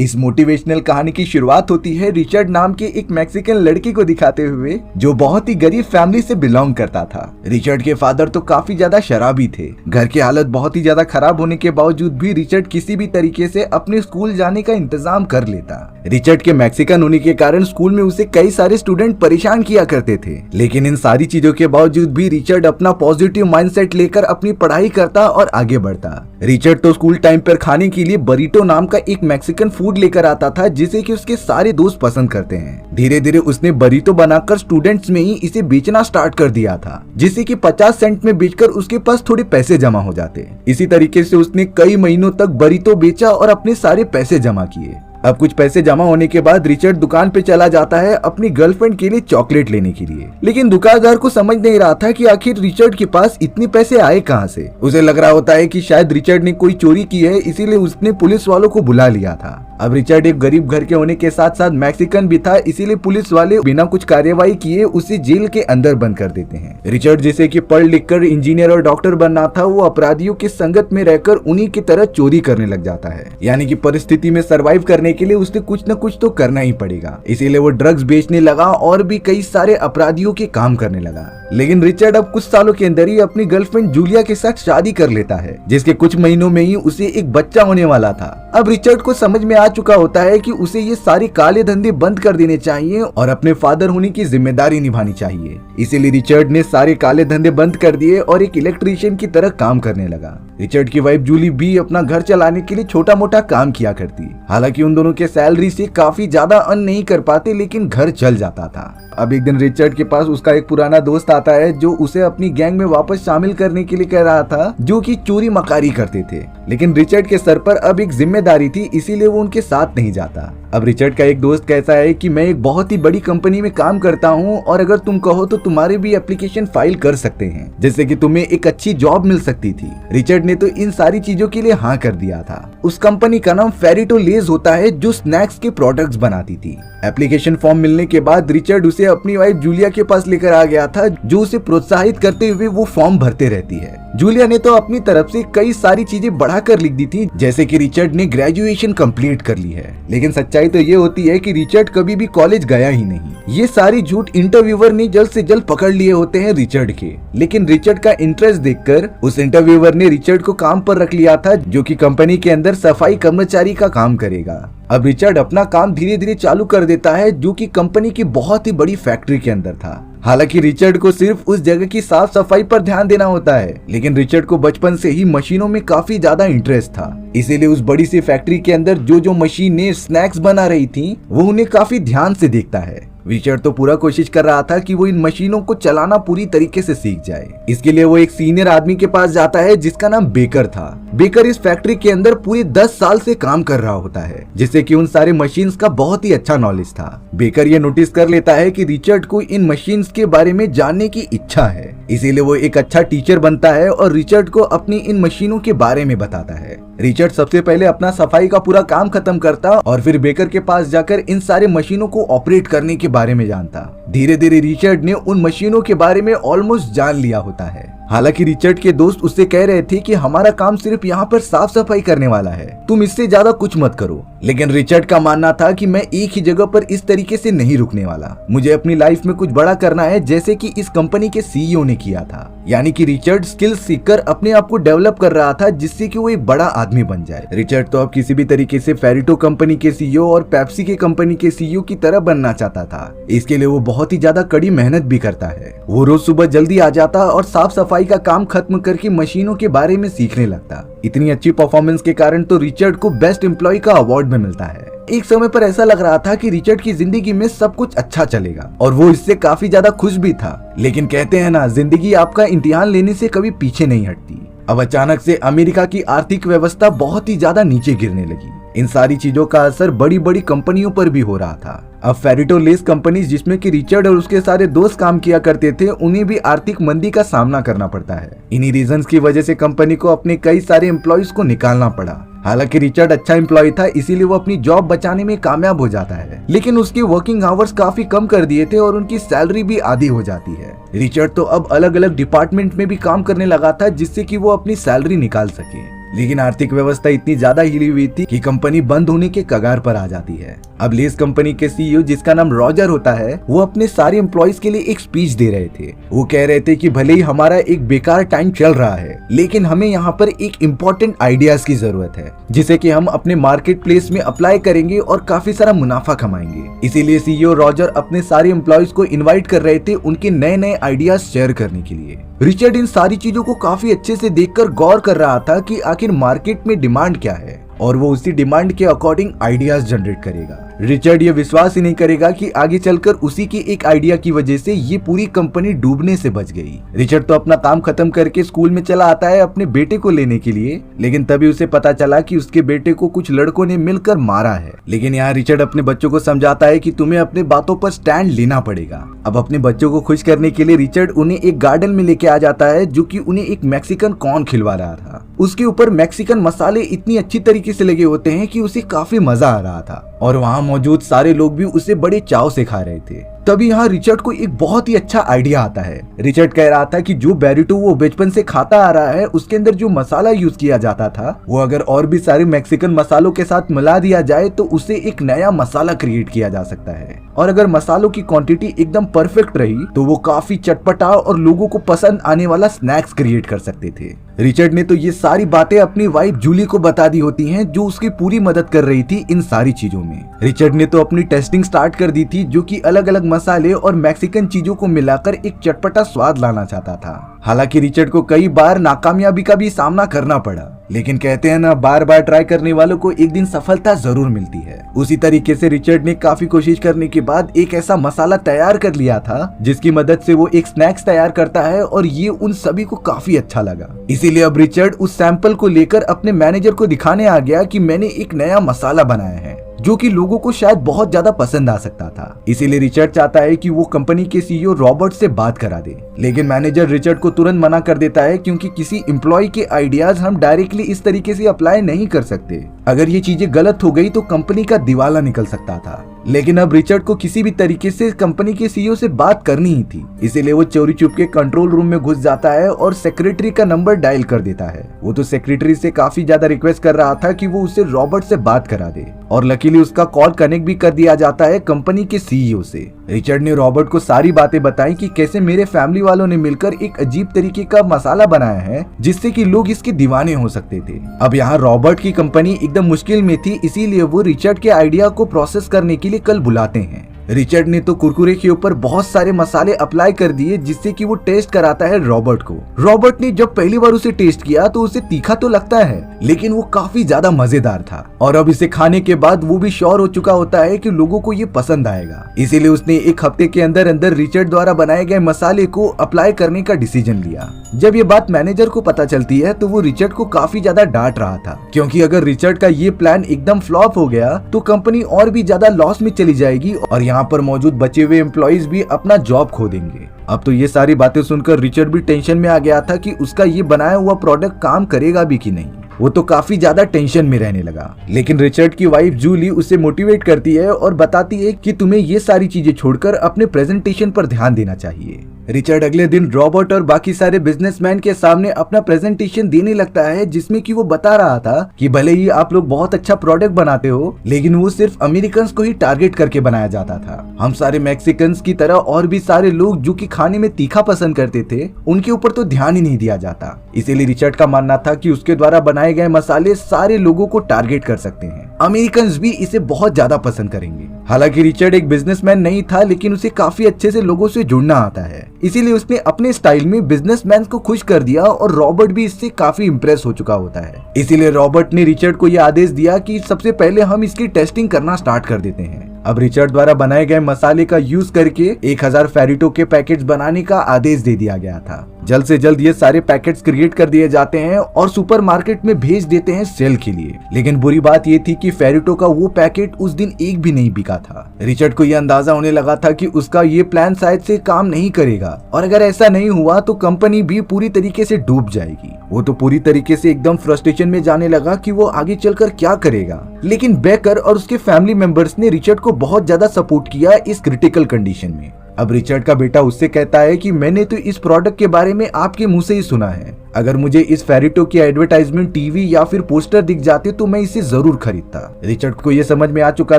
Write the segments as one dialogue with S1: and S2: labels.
S1: इस मोटिवेशनल कहानी की शुरुआत होती है रिचर्ड नाम के एक मैक्सिकन लड़की को दिखाते हुए जो बहुत ही गरीब फैमिली से बिलोंग करता था। रिचर्ड के फादर तो काफी ज्यादा शराबी थे। घर की हालत बहुत ही ज्यादा खराब होने के बावजूद भी रिचर्ड किसी भी तरीके से अपने स्कूल जाने का इंतजाम कर लेता। रिचर्ड के मैक्सिकन होने के कारण स्कूल में उसे कई सारे स्टूडेंट परेशान किया करते थे, लेकिन इन सारी चीजों के बावजूद भी रिचर्ड अपना पॉजिटिव माइंडसेट लेकर अपनी पढ़ाई करता और आगे बढ़ता। रिचर्ड तो स्कूल टाइम पर खाने के लिए बरीटो नाम का एक मैक्सिकन फूड लेकर आता था जिसे कि उसके सारे दोस्त पसंद करते हैं। धीरे धीरे उसने बरीटो बनाकर स्टूडेंट्स में ही इसे बेचना स्टार्ट कर दिया था, जिसे कि 50 सेंट में बेचकर उसके पास थोड़े पैसे जमा हो जाते। इसी तरीके से उसने कई महीनों तक बरीटो बेचा और अपने सारे पैसे जमा किए। अब कुछ पैसे जमा होने के बाद रिचर्ड दुकान पे चला जाता है अपनी गर्लफ्रेंड के लिए चॉकलेट लेने के लिए, लेकिन दुकानदार को समझ नहीं रहा था कि आखिर रिचर्ड के पास इतने पैसे आए कहां से। उसे लग रहा होता है कि शायद रिचर्ड ने कोई चोरी की है, इसीलिए उसने पुलिस वालों को बुला लिया था। अब रिचर्ड एक गरीब घर के होने के साथ साथ मैक्सिकन भी था, इसीलिए पुलिस वाले बिना कुछ कार्यवाही किए उसे जेल के अंदर बंद कर देते हैं। रिचर्ड जिसे कि पढ़ लिख कर इंजीनियर और डॉक्टर बनना था, वो अपराधियों की संगत में रहकर उन्हीं की तरह चोरी करने लग जाता है। यानी कि परिस्थिति में सर्वाइव करने के लिए उसे कुछ न कुछ तो करना ही पड़ेगा, इसीलिए वो ड्रग्स बेचने लगा और भी कई सारे अपराधियों के काम करने लगा। लेकिन रिचर्ड अब कुछ सालों के अंदर ही अपनी गर्लफ्रेंड जूलिया के साथ शादी कर लेता है, जिसके कुछ महीनों में ही उसे एक बच्चा होने वाला था। अब रिचर्ड को समझ में आ चुका होता है कि उसे ये सारे काले धंधे बंद कर देने चाहिए और अपने फादर होने की जिम्मेदारी निभानी चाहिए। इसीलिए रिचर्ड ने सारे काले धंधे बंद कर दिए और एक इलेक्ट्रीशियन की तरह काम करने लगा। रिचर्ड की वाइफ जूली भी अपना घर चलाने के लिए छोटा मोटा काम किया करती। हालांकि उन दोनों के सैलरी से काफी ज्यादा अर्न नहीं कर पाते, लेकिन घर चल जाता था। अब एक दिन रिचर्ड के पास उसका एक पुराना दोस्त आता है जो उसे अपनी गैंग में वापस शामिल करने के लिए कह रहा था, जो कि चोरी मकारी करते थे। लेकिन रिचर्ड के सर पर अब एक जिम्मेदारी थी, इसीलिए वो उनके साथ नहीं जाता। अब रिचर्ड का एक दोस्त कहता है कि मैं एक बहुत ही बड़ी कंपनी में काम करता हूँ और अगर तुम कहो तो तुम्हारे भी एप्लीकेशन फाइल कर सकते हैं, जिससे कि तुम्हें एक अच्छी जॉब मिल सकती थी। रिचर्ड ने तो इन सारी चीजों के लिए हाँ कर दिया था। उस कंपनी का नाम फेरिटो लेज होता है, जो स्नैक्स के प्रोडक्ट्स बनाती थी। एप्लीकेशन फॉर्म मिलने के बाद रिचर्ड उसे अपनी वाइफ जूलिया के पास लेकर आ गया था, जो उसे प्रोत्साहित करते हुए वो फॉर्म भरते रहती है। जूलिया ने तो अपनी तरफ से कई सारी चीजें बढ़ाकर लिख दी थी, जैसे कि रिचर्ड ने ग्रेजुएशन कंप्लीट कर ली है। लेकिन सच्चाई तो ये होती है कि रिचर्ड कभी भी कॉलेज गया ही नहीं। ये सारी झूठ इंटरव्यूअर ने जल्द से जल्द पकड़ लिए होते हैं रिचर्ड के। लेकिन रिचर्ड का इंटरेस्ट देखकर उस इंटरव्यूअर ने रिचर्ड को काम पर रख लिया था, जो कि कंपनी के अंदर सफाई कर्मचारी का काम करेगा। अब रिचर्ड अपना काम धीरे धीरे चालू कर देता है, जो कि कंपनी की बहुत ही बड़ी फैक्ट्री के अंदर था। हालांकि रिचर्ड को सिर्फ उस जगह की साफ सफाई पर ध्यान देना होता है, लेकिन रिचर्ड को बचपन से ही मशीनों में काफी ज्यादा इंटरेस्ट था। इसीलिए उस बड़ी सी फैक्ट्री के अंदर जो मशीनें स्नैक्स बना रही थी, वो उन्हें काफी ध्यान से देखता है। रिचर्ड तो पूरा कोशिश कर रहा था कि वो इन मशीनों को चलाना पूरी तरीके से सीख जाए। इसके लिए वो एक सीनियर आदमी के पास जाता है जिसका नाम बेकर था। बेकर इस फैक्ट्री के अंदर पूरे 10 साल से काम कर रहा होता है, जिससे कि उन सारे मशीन्स का बहुत ही अच्छा नॉलेज था। बेकर ये नोटिस कर लेता है कि रिचर्ड को इन मशीन्स के बारे में जानने की इच्छा है, इसीलिए वो एक अच्छा टीचर बनता है और रिचर्ड को अपनी इन मशीनों के बारे में बताता है। रिचर्ड सबसे पहले अपना सफाई का पूरा काम खत्म करता और फिर बेकर के पास जाकर इन सारे मशीनों को ऑपरेट करने के बारे में जानता। धीरे धीरे रिचर्ड ने उन मशीनों के बारे में ऑलमोस्ट जान लिया होता है। हालांकि रिचर्ड के दोस्त उससे कह रहे थे कि हमारा काम सिर्फ यहाँ पर साफ सफाई करने वाला है, तुम इससे ज्यादा कुछ मत करो। लेकिन रिचर्ड का मानना था कि मैं एक ही जगह पर इस तरीके से नहीं रुकने वाला, मुझे अपनी लाइफ में कुछ बड़ा करना है, जैसे कि इस कंपनी के सीईओ ने किया था। यानी कि रिचर्ड स्किल्स सीखकर अपने आप को डेवलप कर रहा था, जिससे कि वो एक बड़ा आदमी बन जाए। रिचर्ड तो अब किसी भी तरीके से फेरिटो कंपनी के सीईओ और पेप्सी के कंपनी के सीईओ की तरह बनना चाहता था। इसके लिए वो बहुत ही ज्यादा कड़ी मेहनत भी करता है। वो रोज सुबह जल्दी आ जाता और साफ सफाई का काम खत्म करके मशीनों के बारे में सीखने लगता। इतनी अच्छी परफॉर्मेंस के कारण तो रिचर्ड को बेस्ट एम्प्लॉय का अवार्ड भी मिलता है। एक समय पर ऐसा लग रहा था कि रिचर्ड की जिंदगी में सब कुछ अच्छा चलेगा और वो इससे काफी ज्यादा खुश भी था। लेकिन कहते हैं ना, जिंदगी आपका इम्तिहान लेने से कभी पीछे नहीं हटती। अब अचानक से अमेरिका की आर्थिक व्यवस्था बहुत ही ज्यादा नीचे गिरने लगी। इन सारी चीजों का असर बड़ी बड़ी कंपनियों पर भी हो रहा था। अब फेरिटो लेस कंपनी, जिसमें कि रिचर्ड और उसके सारे दोस्त काम किया करते थे, उन्हें भी आर्थिक मंदी का सामना करना पड़ता है। इन्हीं रीजंस की वजह से कंपनी को अपने कई सारे एम्प्लॉयज को निकालना पड़ा। हालांकि रिचर्ड अच्छा एम्प्लॉय था, इसीलिए वो अपनी जॉब बचाने में कामयाब हो जाता है, लेकिन उसके वर्किंग आवर्स काफी कम कर दिए थे और उनकी सैलरी भी आधी हो जाती है। रिचर्ड तो अब अलग अलग डिपार्टमेंट में भी काम करने लगा था, जिससे कि वो अपनी सैलरी निकाल सके। लेकिन आर्थिक व्यवस्था इतनी ज्यादा हिली हुई थी कि कंपनी बंद होने के कगार पर आ जाती है। अब लेस कंपनी के सीईओ, जिसका नाम रॉजर होता है, वो अपने सारे एम्प्लॉइज के लिए एक स्पीच दे रहे थे। वो कह रहे थे कि भले ही हमारा एक बेकार टाइम चल रहा है, लेकिन हमें यहाँ पर एक इम्पोर्टेंट आइडियाज की जरूरत है, जिसे कि हम अपने मार्केट प्लेस में अप्लाई करेंगे और काफी सारा मुनाफा कमाएंगे। इसीलिए सीईओ रॉजर अपने सारे एम्प्लॉइज को इन्वाइट कर रहे थे उनके नए नए आइडियाज शेयर करने के लिए। रिचर्ड इन सारी चीजों को काफी अच्छे से देखकर गौर कर रहा था कि आखिर मार्केट में डिमांड क्या है और वो उसी डिमांड के अकॉर्डिंग आइडियाज जनरेट करेगा। रिचर्ड ये विश्वास ही नहीं करेगा कि आगे चलकर उसी के एक आइडिया की वजह से ये पूरी कंपनी डूबने से बच गई। रिचर्ड तो अपना काम खत्म करके स्कूल में चला आता है अपने बेटे को लेने के लिए, लेकिन तभी उसे पता चला कि उसके बेटे को कुछ लड़कों ने मिलकर मारा है। लेकिन यहाँ रिचर्ड अपने बच्चों को समझाता है कि तुम्हें अपने बातों पर स्टैंड लेना पड़ेगा। अब अपने बच्चों को खुश करने के लिए रिचर्ड उन्हें एक गार्डन में लेके आ जाता है, जो कि उन्हें एक मैक्सिकन कॉर्न खिलवा रहा था। उसके ऊपर मैक्सिकन मसाले इतनी अच्छी तरीके से लगे होते हैं कि उसे काफी मजा आ रहा था और वहाँ मौजूद सारे लोग भी उसे बड़े चाव से खा रहे थे। तभी यहाँ रिचर्ड को एक बहुत ही अच्छा आइडिया आता है। रिचर्ड कह रहा था कि जो बैरिटो वो बचपन से खाता आ रहा है, उसके अंदर जो मसाला यूज किया जाता था, वो अगर और भी सारे मैक्सिकन मसालों के साथ मिला दिया जाए तो उससे एक नया मसाला क्रिएट किया जा सकता है। और अगर मसालों की क्वांटिटी एकदम परफेक्ट रही तो वो काफी चटपटा और लोगों को पसंद आने वाला स्नैक्स क्रिएट कर सकते थे। रिचर्ड ने तो ये सारी बातें अपनी वाइफ जूली को बता दी होती हैं, जो उसकी पूरी मदद कर रही थी इन सारी चीजों में। रिचर्ड ने तो अपनी टेस्टिंग स्टार्ट कर दी थी, जो कि अलग अलग मसाले और मैक्सिकन चीजों को मिलाकर एक चटपटा स्वाद लाना चाहता था। हालांकि रिचर्ड को कई बार नाकामयाबी का भी सामना करना पड़ा, लेकिन कहते हैं ना, बार बार ट्राई करने वालों को एक दिन सफलता जरूर मिलती है। उसी तरीके से रिचर्ड ने काफी कोशिश करने के बाद एक ऐसा मसाला तैयार कर लिया था जिसकी मदद से वो एक स्नैक्स तैयार करता है और ये उन सभी को काफी अच्छा लगा। इसीलिए अब रिचर्ड उस सैंपल को लेकर अपने मैनेजर को दिखाने आ गया कि मैंने एक नया मसाला बनाया है, जो कि लोगों को शायद बहुत ज्यादा पसंद आ सकता था। इसीलिए रिचर्ड चाहता है कि वो कंपनी के सीईओ रॉबर्ट से बात करा दे, लेकिन मैनेजर रिचर्ड को तुरंत मना कर देता है, क्योंकि किसी एम्प्लॉय के आइडियाज हम डायरेक्टली इस तरीके से अप्लाई नहीं कर सकते। अगर ये चीजें गलत हो गई तो कंपनी का दिवाला निकल सकता था। लेकिन अब रिचर्ड को किसी भी तरीके से कंपनी के सीईओ से बात करनी ही थी, इसीलिए वो चोरी चुप के कंट्रोल रूम में घुस जाता है और सेक्रेटरी का नंबर डायल कर देता है। वो तो सेक्रेटरी से काफी ज्यादा रिक्वेस्ट कर रहा था कि वो उसे रॉबर्ट से बात करा दे, और लकीली उसका कॉल कनेक्ट भी कर दिया जाता है कंपनी के सीईओ से। रिचर्ड ने रॉबर्ट को सारी बातें बताई कि कैसे मेरे फैमिली वालों ने मिलकर एक अजीब तरीके का मसाला बनाया है जिससे कि लोग इसके दीवाने हो सकते थे। अब यहाँ रॉबर्ट की कंपनी एकदम मुश्किल में थी, इसीलिए वो रिचर्ड के आइडिया को प्रोसेस करने के लिए कल बुलाते हैं। रिचर्ड ने तो कुरकुरे के ऊपर बहुत सारे मसाले अप्लाई कर दिए, जिससे कि वो टेस्ट कराता है रॉबर्ट को। रॉबर्ट ने जब पहली बार उसे टेस्ट किया तो उसे तीखा तो लगता है, लेकिन वो काफी ज्यादा मजेदार था, और अब इसे खाने के बाद वो भी श्योर हो चुका होता है कि लोगों को ये पसंद आएगा। इसीलिए उसने एक हफ्ते के अंदर अंदर रिचर्ड द्वारा बनाए गए मसाले को अप्लाई करने का डिसीजन लिया। जब ये बात मैनेजर को पता चलती है तो वो रिचर्ड को काफी ज्यादा डांट रहा था, क्योंकि अगर रिचर्ड का ये प्लान एकदम फ्लॉप हो गया तो कंपनी और भी ज्यादा लॉस में चली जाएगी और यहाँ पर मौजूद बचे हुए एम्प्लॉइज भी अपना जॉब खो देंगे। अब तो ये सारी बातें सुनकर रिचर्ड भी टेंशन में आ गया था कि उसका ये बनाया हुआ प्रोडक्ट काम करेगा भी कि नहीं। वो तो काफी ज्यादा टेंशन में रहने लगा। लेकिन रिचर्ड की वाइफ जूली उसे मोटिवेट करती है और बताती है कि तुम्हें ये सारी चीजें छोड़कर अपने प्रेजेंटेशन पर ध्यान देना चाहिए। रिचर्ड अगले दिन रॉबर्ट और बाकी सारे बिजनेसमैन के सामने अपना प्रेजेंटेशन देने लगता है, जिसमें कि वो बता रहा था कि भले ही आप लोग बहुत अच्छा प्रोडक्ट बनाते हो, लेकिन वो सिर्फ अमेरिकन्स को ही टारगेट करके बनाया जाता था। हम सारे मैक्सिकन्स की तरह और भी सारे लोग जो कि खाने में तीखा पसंद करते थे, उनके ऊपर तो ध्यान ही नहीं दिया जाता। इसीलिए रिचर्ड का मानना था कि उसके द्वारा बनाए गए मसाले सारे लोगों को टारगेट कर सकते हैं। अमेरिकन्स भी इसे बहुत ज्यादा पसंद करेंगे। हालांकि रिचर्ड एक बिजनेसमैन नहीं था, लेकिन उसे काफी अच्छे से लोगों से जुड़ना आता है, इसीलिए उसने अपने स्टाइल में बिजनेसमैन को खुश कर दिया और रॉबर्ट भी इससे काफी इंप्रेस हो चुका होता है। इसीलिए रॉबर्ट ने रिचर्ड को यह आदेश दिया कि सबसे पहले हम इसकी टेस्टिंग करना स्टार्ट कर देते हैं। अब रिचर्ड द्वारा बनाए गए मसाले का यूज करके 1000 फेरिटो के पैकेट्स बनाने का आदेश दे दिया गया था। जल्द से जल्द ये सारे पैकेट्स क्रिएट कर दिए जाते हैं और सुपरमार्केट में भेज देते हैं सेल के लिए। लेकिन बुरी बात ये थी कि फेरिटो का वो पैकेट उस दिन एक भी नहीं बिका था। रिचर्ड को यह अंदाजा होने लगा था कि उसका ये प्लान शायद से काम नहीं करेगा, और अगर ऐसा नहीं हुआ तो कंपनी भी पूरी तरीके से डूब जाएगी। वो तो पूरी तरीके से एकदम फ्रस्ट्रेशन में जाने लगा कि वो आगे चलकर क्या करेगा। लेकिन बेकर और उसके फैमिली मेंबर्स ने रिचर्ड को बहुत ज्यादा सपोर्ट किया इस क्रिटिकल कंडीशन में। अब रिचर्ड का बेटा उससे कहता है कि मैंने तो इस प्रोडक्ट के बारे में आपके मुंह से ही सुना है, अगर मुझे इस फेरिटो की एडवर्टाइजमेंट टीवी या फिर पोस्टर दिख जाते तो मैं इसे जरूर खरीदता। रिचर्ड को यह समझ में आ चुका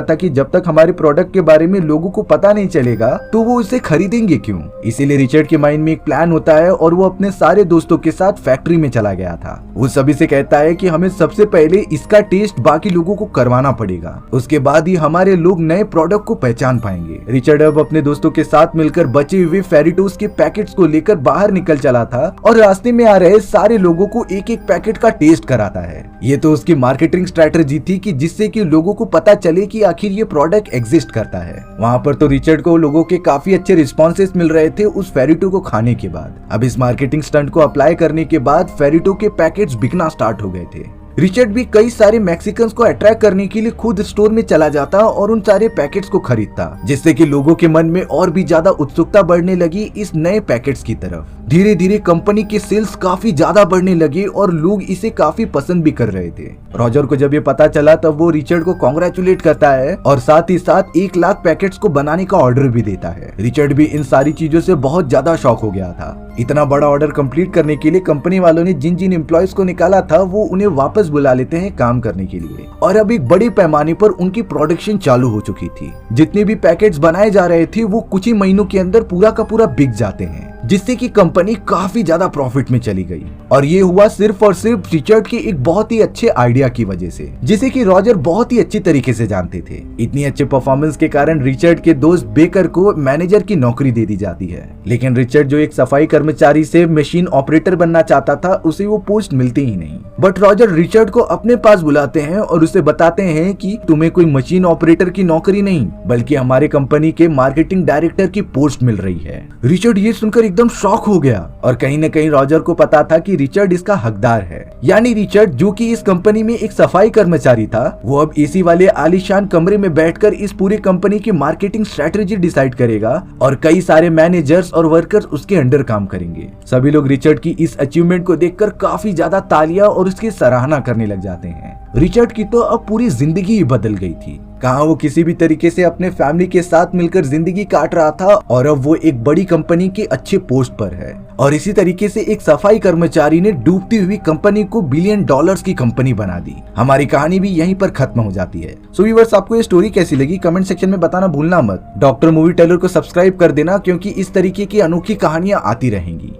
S1: था कि जब तक हमारे प्रोडक्ट के बारे में लोगों को पता नहीं चलेगा तो वो इसे खरीदेंगे क्यों। इसीलिए रिचर्ड के माइंड में एक प्लान होता है और वो अपने सारे दोस्तों के साथ फैक्ट्री में चला गया था। वो सभी से कहता है कि हमें सबसे पहले इसका टेस्ट बाकी लोगों को करवाना पड़ेगा, उसके बाद ही हमारे लोग नए प्रोडक्ट को पहचान पाएंगे। रिचर्ड अब अपने दोस्तों के साथ मिलकर बचे हुए फेरिटोस के पैकेट्स को लेकर बाहर निकल चला था और रास्ते में आ रहे सारे लोगों को एक एक पैकेट का टेस्ट कराता है। ये तो उसकी मार्केटिंग स्ट्रेटेजी थी कि जिससे कि लोगों को पता चले कि आखिर ये प्रोडक्ट एग्जिस्ट करता है। वहाँ पर तो रिचर्ड को लोगों के काफी अच्छे रिस्पॉन्सेस मिल रहे थे उस फेरिटो को खाने के बाद। अब इस मार्केटिंग स्टंट को अप्लाई करने के बाद फेरिटो के पैकेट्स बिकना स्टार्ट हो गए थे। रिचर्ड भी कई सारे मैक्सिकन्स को अट्रैक्ट करने के लिए खुद स्टोर में चला जाता और उन सारे पैकेट्स को खरीदता, जिससे कि लोगों के मन में और भी ज्यादा उत्सुकता बढ़ने लगी इस नए पैकेट्स की तरफ। धीरे धीरे कंपनी के सेल्स काफी ज्यादा बढ़ने लगे और लोग इसे काफी पसंद भी कर रहे थे। रॉजर को जब ये पता चला तब वो रिचर्ड को कॉन्ग्रेचुलेट करता है और साथ ही साथ 1 लाख पैकेट्स को बनाने का ऑर्डर भी देता है। रिचर्ड भी इन सारी चीजों से बहुत ज्यादा शॉक हो गया था। इतना बड़ा ऑर्डर कंप्लीट करने के लिए कंपनी वालों ने जिन जिन एम्प्लॉयज को निकाला था वो उन्हें वापस बुला लेते हैं काम करने के लिए, और अब एक बड़े पैमाने पर उनकी प्रोडक्शन चालू हो चुकी थी। जितने भी पैकेट्स बनाए जा रहे थे वो कुछ ही महीनों के अंदर पूरा का पूरा बिक जाते हैं, जिससे कि कंपनी काफी ज्यादा प्रॉफिट में चली गई। और ये हुआ सिर्फ और सिर्फ रिचर्ड के एक बहुत ही अच्छे आइडिया की वजह से, जिसे कि रॉजर बहुत ही अच्छी तरीके से जानते थे। इतनी अच्छे परफॉर्मेंस के कारण रिचर्ड के दोस्त बेकर को मैनेजर की नौकरी दे दी जाती है, लेकिन रिचर्ड जो एक सफाई कर्मचारी से मशीन ऑपरेटर बनना चाहता था उसे वो पोस्ट मिलती ही नहीं। बट रॉजर रिचर्ड को अपने पास बुलाते हैं और उसे बताते हैं कि तुम्हें कोई मशीन ऑपरेटर की नौकरी नहीं बल्कि हमारे कंपनी के मार्केटिंग डायरेक्टर की पोस्ट मिल रही है। रिचर्ड ये सुनकर एकदम शॉक हो गया और कहीं न कहीं रॉजर को पता था कि रिचर्ड इसका हकदार है। यानी रिचर्ड जो कि इस कंपनी में एक सफाई कर्मचारी था, वो अब एसी वाले आलीशान कमरे में बैठकर इस पूरी कंपनी की मार्केटिंग स्ट्रेटेजी डिसाइड करेगा और कई सारे मैनेजर्स और वर्कर्स उसके अंडर काम करेंगे। सभी लोग रिचर्ड की इस अचीवमेंट को देखकर काफी ज्यादा तालियां और उसकी सराहना करने लग जाते हैं। रिचर्ड की तो अब पूरी जिंदगी ही बदल गई थी। कहाँ वो किसी भी तरीके से अपने फैमिली के साथ मिलकर जिंदगी काट रहा था और अब वो एक बड़ी कंपनी के अच्छे पोस्ट पर है। और इसी तरीके से एक सफाई कर्मचारी ने डूबती हुई कंपनी को $1 बिलियन की कंपनी बना दी। हमारी कहानी भी यहीं पर खत्म हो जाती है। सो व्यूअर्स, आपको ये स्टोरी कैसी लगी कमेंट सेक्शन में बताना भूलना मत। डॉक्टर मूवी टेलर को सब्सक्राइब कर देना क्योंकि इस तरीके की अनोखी कहानियां आती रहेंगी।